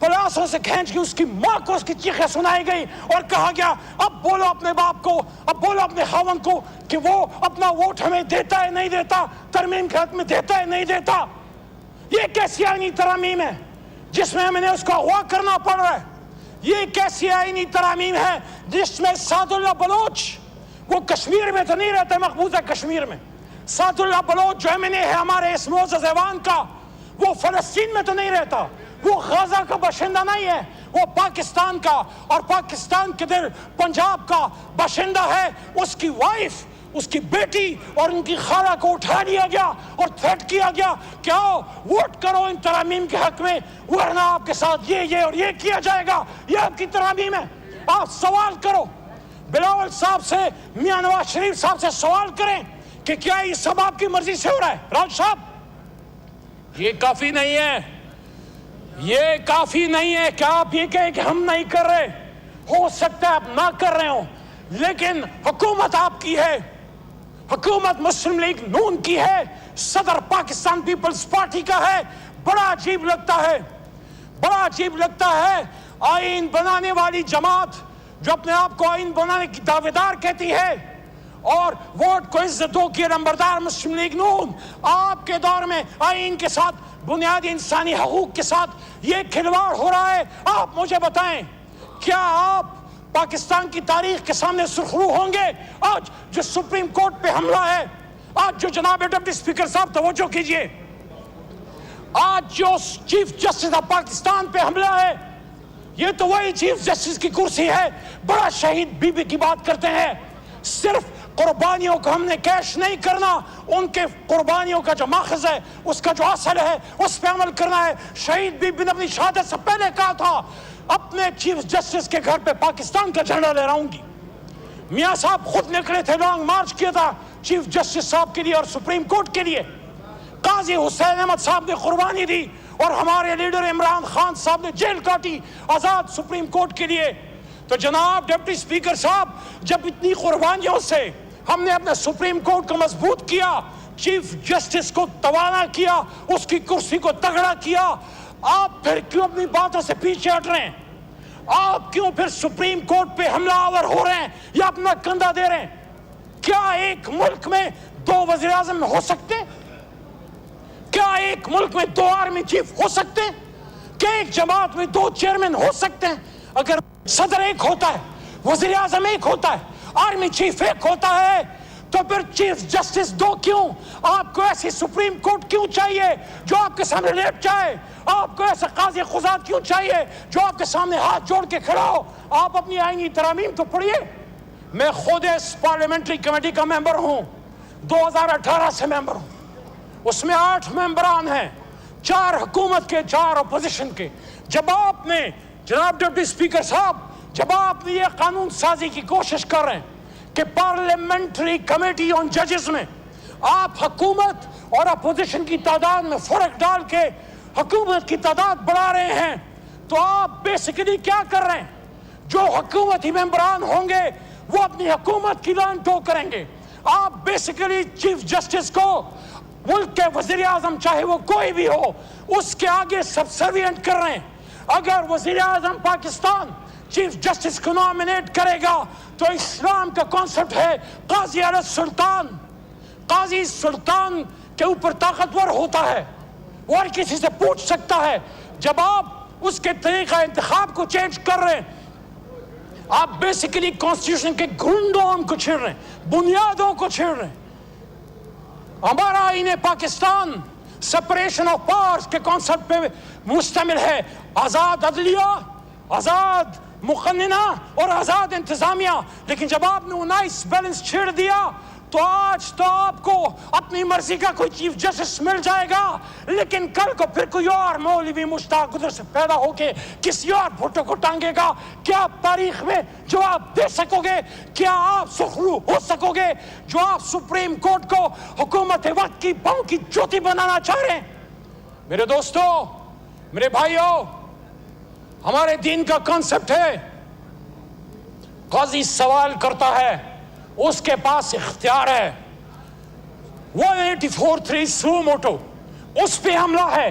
پلاسوں سے کھینچ کے اس کی ماں کو اس کی چیخیں سنائی گئی اور کہا گیا اب بولو اپنے باپ کو، اب بولو اپنے خاوند کو کہ وہ اپنا ووٹ ہمیں دیتا ہے نہیں دیتا، ترمیم کے حق میں دیتا ہے نہیں دیتا۔ یہ کیسی آئینی ترامیم ہے جس میں ہمیں اس کو اغوا کرنا پڑ رہا ہے؟ یہ کیسی آئینی ترامیم ہے جس میں سعد اللہ بلوچ، وہ کشمیر میں تو نہیں رہتا مقبوضہ کشمیر میں، سعد اللہ بلوچ جو MNA ہے ہمارے اس معزز ایوان کا، وہ فلسطین میں تو نہیں رہتا، وہ غزہ کا باشندہ نہیں ہے، وہ پاکستان کا اور پاکستان کے دل پنجاب کا باشندہ ہے۔ اس کی وائف، اس کی بیٹی اور ان کی خالہ کو اٹھا لیا گیا اور تھریٹ کیا گیا کہ آؤ ووٹ کرو ان ترامیم کے حق میں، ورنہ آپ کے ساتھ یہ اور یہ کیا جائے گا۔ یہ آپ کی ترامیم ہے۔ آپ سوال کرو بلاول صاحب سے، میاں نواز شریف صاحب سے سوال کریں کہ کیا یہ سب آپ کی مرضی سے ہو رہا ہے؟ راج صاحب، یہ کافی نہیں ہے، یہ کافی نہیں ہے کہ آپ یہ کہیں کہ ہم نہیں کر رہے۔ ہو سکتا ہے آپ نہ کر رہے ہوں، لیکن حکومت آپ کی ہے، حکومت مسلم لیگ نون کی ہے، صدر پاکستان پیپلز پارٹی کا ہے۔ بڑا عجیب لگتا ہے، بڑا عجیب لگتا ہے آئین بنانے والی جماعت جو اپنے آپ کو آئین بنانے کی دعوے دار کہتی ہے اور ووٹ کو عزت دو کی نمبردار مسلم لیگ نون، آپ کے دور میں آئین کے ساتھ، بنیادی انسانی حقوق کے ساتھ یہ کھلواڑ ہو رہا ہے۔ آپ مجھے بتائیں، کیا آپ پاکستان کی تاریخ کے سامنے سرخرو ہوں گے آج جو سپریم کورٹ پہ حملہ ہے، آج جو جناب ڈپٹی اسپیکر صاحب توجہ کیجئے، آج جو چیف جسٹس آف پاکستان پہ حملہ ہے، یہ تو وہی چیف جسٹس کی کرسی ہے۔ بڑا شہید بی بی کی بات کرتے ہیں، صرف قربانیوں کو ہم نے کیش نہیں کرنا، ان کے قربانیوں کا جو ماخذ ہے، اس کا جو اصل ہے، اس پہ عمل کرنا ہے۔ شہید بی بی نے اپنی شہادت سے پہلے کہا تھا اپنے چیف جسٹس کے گھر پہ پاکستان کا جھنڈا لہراؤں گی۔ میاں صاحب خود نکلے تھے، لانگ مارچ کیا تھا چیف جسٹس صاحب کے لیے اور سپریم کورٹ کے لیے۔ قاضی حسین احمد صاحب نے قربانی دی اور ہمارے لیڈر عمران خان صاحب نے جیل کاٹی آزاد سپریم کورٹ کے لیے۔ تو جناب ڈپٹی اسپیکر صاحب، جب اتنی قربانیوں سے ہم نے اپنے سپریم کورٹ کو مضبوط کیا، چیف جسٹس کو توانا کیا، اس کی کرسی کو تگڑا کیا، آپ پھر کیوں اپنی باتوں سے پیچھے ہٹ رہے ہیں؟ آپ کیوں پھر سپریم کورٹ پہ حملہ آور ہو رہے ہیں یا اپنا کندھا دے رہے ہیں؟ کیا ایک ملک میں 2 وزیر اعظم ہو سکتے؟ کیا ایک ملک میں 2 آرمی چیف ہو سکتے؟ کیا ایک جماعت میں 2 چیئرمین ہو سکتے ہیں؟ اگر صدر ایک ہوتا ہے، وزیر اعظم ایک ہوتا ہے، آرمی چیف ایک ہوتا ہے، تو پھر چیف جسٹس 2 کیوں؟ آپ کو ایسی سپریم کورٹ کیوں چاہیے جو آپ کے سامنے لیٹ جائے؟ آپ کو ایسا قاضی قضات کیوں چاہیے جو آپ کے سامنے ہاتھ جوڑ کے کھڑا ہو؟ آپ اپنی آئینی ترامیم تو پڑھیے۔ میں خود اس پارلیمنٹری کمیٹی کا ممبر ہوں، 2018 سے ممبر ہوں، اس میں 8 ممبران ہیں، 4 حکومت کے، 4 اپوزیشن کے۔ جب آپ نے جناب ڈپٹی اسپیکر صاحب، جب آپ یہ قانون سازی کی کوشش کر رہے ہیں کہ پارلیمنٹری کمیٹی آن ججز میں آپ حکومت اور اپوزیشن کی تعداد میں فرق ڈال کے حکومت کی تعداد بڑھا رہے ہیں، تو آپ بیسیکلی کیا کر رہے ہیں؟ جو حکومتی ممبران ہوں گے وہ اپنی حکومت کی لان ٹو کریں گے۔ آپ بیسیکلی چیف جسٹس کو ملک کے وزیر اعظم چاہے وہ کوئی بھی ہو اس کے آگے سبسروینٹ کر رہے ہیں۔ اگر وزیر اعظم پاکستان چیف جسٹس کو نامنیٹ کرے گا تو اسلام کا کانسیپٹ ہے قاضی علی السلطان، قاضی سلطان کے اوپر طاقتور ہوتا ہے اور کسی سے پوچھ سکتا ہے۔ جب آپ اس کے طریقہ انتخاب کو چینج کر رہے ہیں، آپ بیسیکلی کانسٹیٹیوشن کے گرنڈون کو چھیڑ رہے ہیں، بنیادوں کو چھیڑ رہے ہیں۔ ہمارا آئین پاکستان سپریشن آف پاورز کے کانسیپٹ پہ مشتمل ہے، آزاد عدلیہ، آزاد مقننہ اور آزاد انتظامیہ۔ لیکن جب آپ نے 19 بیلنس چھیڑ دیا تو آج تو آپ کو اپنی مرضی کا کوئی چیف جسٹس مل جائے گا، لیکن کل کو پھر کوئی اور مولوی مشتاق ادھر سے پیدا ہو کے کسی اور بھٹو کو ٹانگے گا۔ کیا آپ تاریخ میں جواب دے سکو گے؟ کیا آپ سخرو ہو سکو گے جو آپ سپریم کورٹ کو حکومت وقت کی پاؤں کی چوٹی بنانا چاہ رہے ہیں؟ میرے دوستو، میرے بھائیوں، ہمارے دین کا کانسیپٹ ہے قاضی سوال کرتا ہے، اس کے پاس اختیار ہے۔ 184(3) سو موٹو اس پہ حملہ ہے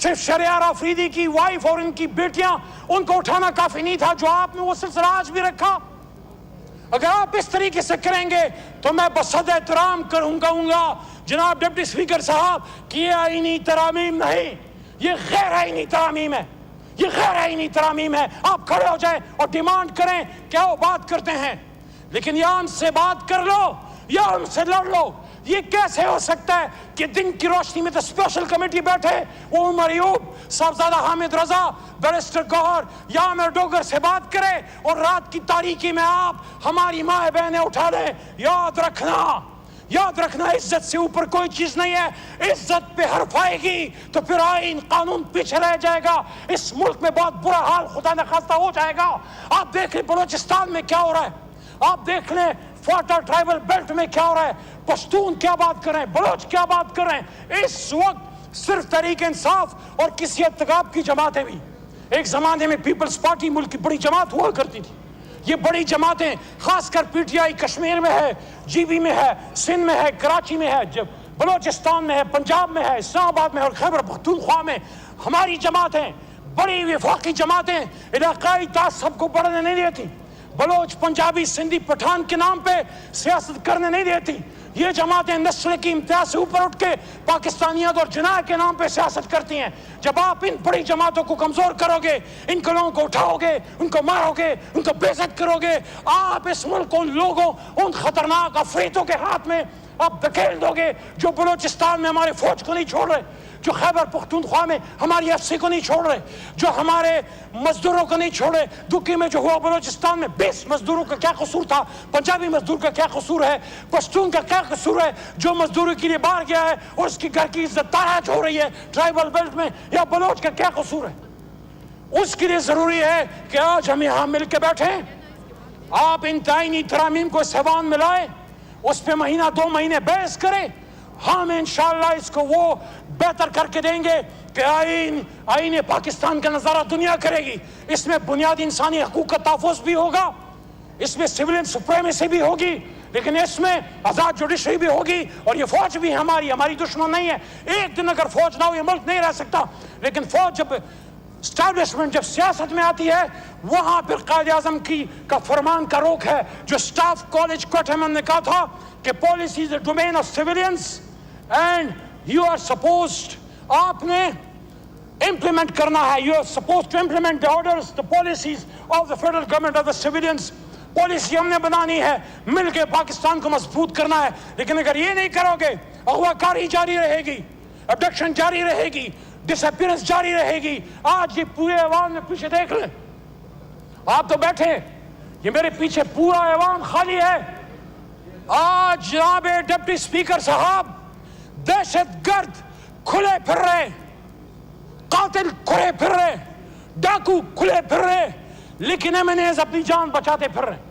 صرف شہریار آفریدی کی وائف اور ان کی بیٹیاں، ان کو اٹھانا کافی نہیں تھا جو آپ نے وہ سلسلہ آج بھی رکھا؟ اگر آپ اس طریقے سے کریں گے تو میں بصد احترام کہوں گا جناب ڈپٹی اسپیکر صاحب کہ یہ آئینی ترامیم نہیں، یہ غیر آئینی ترامیم ہے، یہ غیر آئینی ترامیم ہے۔ آپ کھڑے ہو جائیں اور ڈیمانڈ کریں، کیا وہ بات کرتے ہیں، لیکن یا ہم سے بات کر لو یا ہم سے لڑ لو۔ یہ کیسے ہو سکتا ہے کہ دن کی روشنی میں تو اسپیشل کمیٹی بیٹھے، وہ عمر ایوب، صاحبزادہ حامد رضا، بیرسٹر گوہر یا عامر ڈوگر سے بات کرے اور رات کی تاریکی میں آپ ہماری ماں بہنیں اٹھا لیں؟ یاد رکھنا عزت سے اوپر کوئی چیز نہیں ہے۔ عزت پہ حرف آئے گی تو پھر آئین قانون پیچھے رہ جائے گا، اس ملک میں بہت برا حال خدا نخواستہ ہو جائے گا۔ آپ دیکھ لیں بلوچستان میں کیا ہو رہا ہے، آپ دیکھ لیں فاٹا ٹرائبل بیلٹ میں کیا ہو رہا ہے، پشتون کیا بات کر رہے ہیں، بلوچ کیا بات کر رہے ہیں۔ اس وقت صرف تحریک انصاف اور کسی ارتکاب کی جماعتیں بھی، ایک زمانے میں پیپلز پارٹی ملک کی بڑی جماعت ہوا کرتی تھی، یہ بڑی جماعتیں خاص کر پی ٹی آئی کشمیر میں ہے، جی بی میں ہے، سندھ میں ہے، کراچی میں ہے، بلوچستان میں ہے، پنجاب میں ہے، اسلام آباد میں ہے اور خیبر پختونخوا میں ہماری جماعتیں، بڑی وفاقی جماعتیں علاقائی تعصب کو بڑھنے نہیں دیتی، بلوچ، پنجابی، سندھی، پٹھان کے نام پہ سیاست کرنے نہیں دیتی۔ یہ جماعتیں نسل کی امتیاز سے اوپر اٹھ کے پاکستانیت اور جناح کے نام پہ سیاست کرتی ہیں۔ جب آپ ان بڑی جماعتوں کو کمزور کرو گے، ان کو لوگوں کو اٹھاؤ گے، ان کو مارو گے، ان کو بے عزت کرو گے، آپ اس ملک کو ان لوگوں، ان خطرناک افریتوں کے ہاتھ میں آپ دھکیل دو گے جو بلوچستان میں ہمارے فوج کو نہیں چھوڑ رہے، جو خیبر پختونخوا میں ہماری ایف سی کو نہیں چھوڑ رہے، جو ہمارے مزدوروں کو نہیں چھوڑے۔ دکی میں جو ہوا بلوچستان میں 20 مزدوروں کا کیا قصور تھا، پنجابی مزدور کا کیا قصور ہے، پشتون کا کیا قصور ہے جو مزدوری کے لیے باہر گیا ہے اور اس کی گھر کی عزت تاراج ہو رہی ہے ٹرائبل بیلٹ میں، یا بلوچ کا کیا قصور ہے؟ اس کے لیے ضروری ہے کہ آج ہم یہاں مل کے بیٹھیں، آپ ان آئینی ترامیم کو سیوان میں لائیں، اس پہ مہینہ 2 مہینے بحث کریں، ہم انشاءاللہ اس کو وہ بہتر کر کے دیں گے کہ آئین پاکستان کا نظارہ دنیا کرے گی۔ اس میں بنیادی انسانی حقوق کا تحفظ بھی ہوگا، اس میں سویلین سپریمیسی بھی ہوگی، لیکن اس میں آزاد جوڈیشری بھی ہوگی، اور یہ فوج بھی ہماری دشمن نہیں ہے۔ ایک دن اگر فوج نہ ہو یہ ملک نہیں رہ سکتا، لیکن فوج جب اسٹیبلشمنٹ جب سیاست میں آتی ہے وہاں پھر قائد اعظم کا فرمان کا روک ہے، جو اسٹاف کالج کوٹہ میں نے کہا تھا کہ policy is a domain of civilians and you are supposed, آپ نے implement کرنا ہے، you are supposed to implement the orders, the policies of the federal government of the civilians۔ Policy ہم نے بنانی ہے، مل کے پاکستان کو مضبوط کرنا ہے، لیکن اگر یہ نہیں کرو گے اغوا کاری جاری رہے گی، ابڈکشن جاری رہے گی، ڈس اپیئرنس جاری رہے گی۔ آج یہ پورے ایوان میں پیچھے دیکھ لیں، آپ تو بیٹھے، یہ میرے پیچھے پورا ایوان خالی ہے۔ آج جناب ڈپٹی اسپیکر صاحب دہشت گرد کھلے پھر رہے، قاتل کھلے پھر رہے، ڈاکو کھلے پھر رہے، لیکن ایمنیز اپنی جان بچاتے پھر رہے۔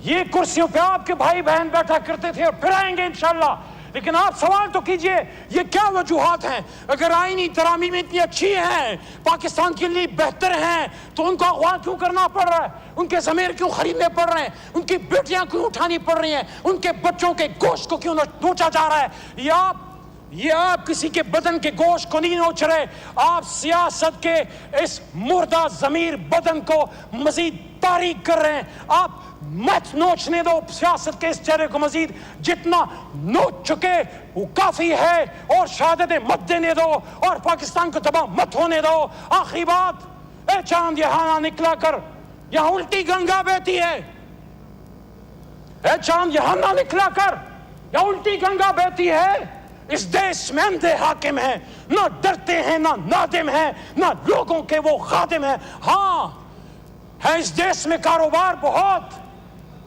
یہ کرسیوں پہ آپ کے بھائی بہن بیٹھا کرتے تھے اور پھر آئیں گے انشاءاللہ، لیکن آپ سوال تو کیجئے یہ کیا وجوہات ہیں؟ اگر آئینی ترامیم اتنی اچھی ہیں، پاکستان کے لیے بہتر ہیں، تو ان کو اغوا کیوں کرنا پڑ رہا ہے؟ ان کے ضمیر کیوں خریدنے پڑ رہے ہیں؟ ان کی بیٹیاں کیوں اٹھانی پڑ رہی ہیں؟ ان کے بچوں کے گوشت کو کیوں نوچا جا رہا ہے؟ یہ آپ کسی کے بدن کے گوشت کو نہیں نوچ رہے، آپ سیاست کے اس مردہ ضمیر بدن کو مزید تاریک کر رہے ہیں۔ آپ مت نوچنے دو سیاست کے اس چہرے کو، مزید جتنا نوچ چکے وہ کافی ہے، اور شہادتیں مت دینے دو اور پاکستان کو تباہ مت ہونے دو۔ آخری بات، اے چاند یہاں نہ نکلا کر، یہاں الٹی گنگا بہتی ہے۔ اے چاند یہاں نہ نکلا کر، یہاں الٹی گنگا بہتی ہے۔ اس دیش میں اندھے حاکم ہیں، نہ ڈرتے ہیں، نہ نادم ہیں، نہ لوگوں کے وہ خادم ہیں۔ ہاں ہے اس دیش میں کاروبار بہت،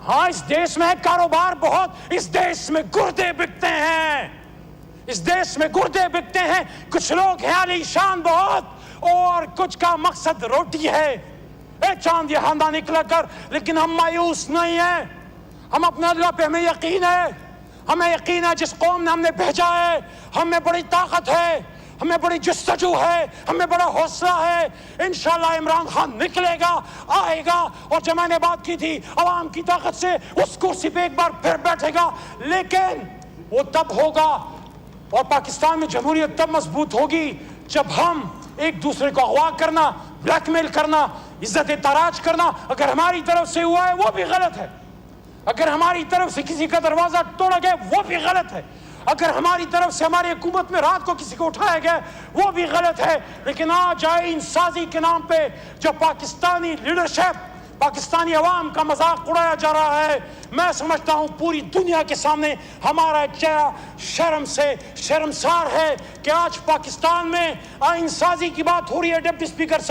ہاں اس دیش میں کاروبار بہت، اس دیش میں گردے بکتے ہیں، اس دیش میں گردے بکتے ہیں۔ کچھ لوگ ہیں علی شان بہت اور کچھ کا مقصد روٹی ہے۔ اے چاند یہاں نہ نکلا کر، لیکن ہم مایوس نہیں ہیں، ہم اپنے اللہ پہ ہمیں یقین ہے، ہمیں یقین ہے جس قوم نے ہم نے بھیجا ہے ہمیں بڑی طاقت ہے، ہمیں بڑی جستجو ہے، ہمیں بڑا حوصلہ ہے۔ انشاءاللہ عمران خان نکلے گا، آئے گا، اور جو میں نے بات کی تھی عوام کی طاقت سے اس کرسی پہ ایک بار پھر بیٹھے گا، لیکن وہ تب ہوگا اور پاکستان میں جمہوریت تب مضبوط ہوگی جب ہم ایک دوسرے کو اغوا کرنا، بلیک میل کرنا، عزت تاراج کرنا اگر ہماری طرف سے ہوا ہے وہ بھی غلط ہے. اگر ہماری طرف سے کسی کا دروازہ توڑا گیا وہ بھی غلط ہے. اگر ہماری طرف سے ہماری حکومت میں رات کو کسی کو اٹھایا گیا وہ بھی غلط ہے. لیکن آج آئین سازی کے نام پہ جو پاکستانی لیڈرشپ، پاکستانی عوام کا مذاق اڑایا جا رہا ہے، میں سمجھتا ہوں پوری دنیا کے سامنے ہمارا ایک چہرہ شرم سے شرمسار ہے کہ آج پاکستان میں آئین سازی کی بات ہو رہی ہے. ڈپٹی اسپیکر صاحب